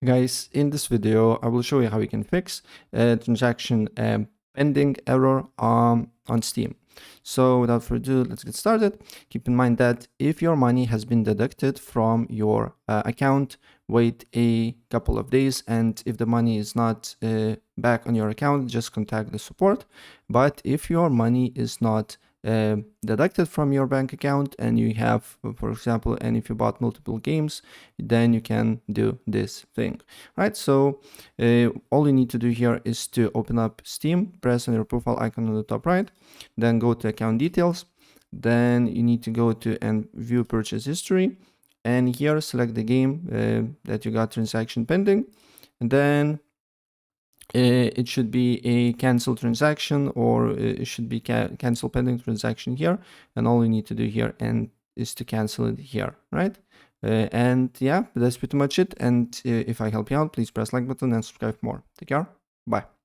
Guys, in this video, I will show you how you can fix a transaction pending error on Steam. So without further ado, let's get started. Keep in mind that if your money has been deducted from your account, wait a couple of days. And if the money is not back on your account, just contact the support. But if your money is not deducted from your bank account and you have, for example, and if you bought multiple games, then you can do this thing, right? So all you need to do here is to open up Steam, press on your profile icon on the top right, then go to account details, then you need to go to and view purchase history, and here select the game that you got transaction pending, and then it should be a cancel transaction, or it should be cancel pending transaction here, and all you need to do here and is to cancel it here, right? And yeah, that's pretty much it. And if I help you out, please press like button and subscribe for more. Take care. Bye.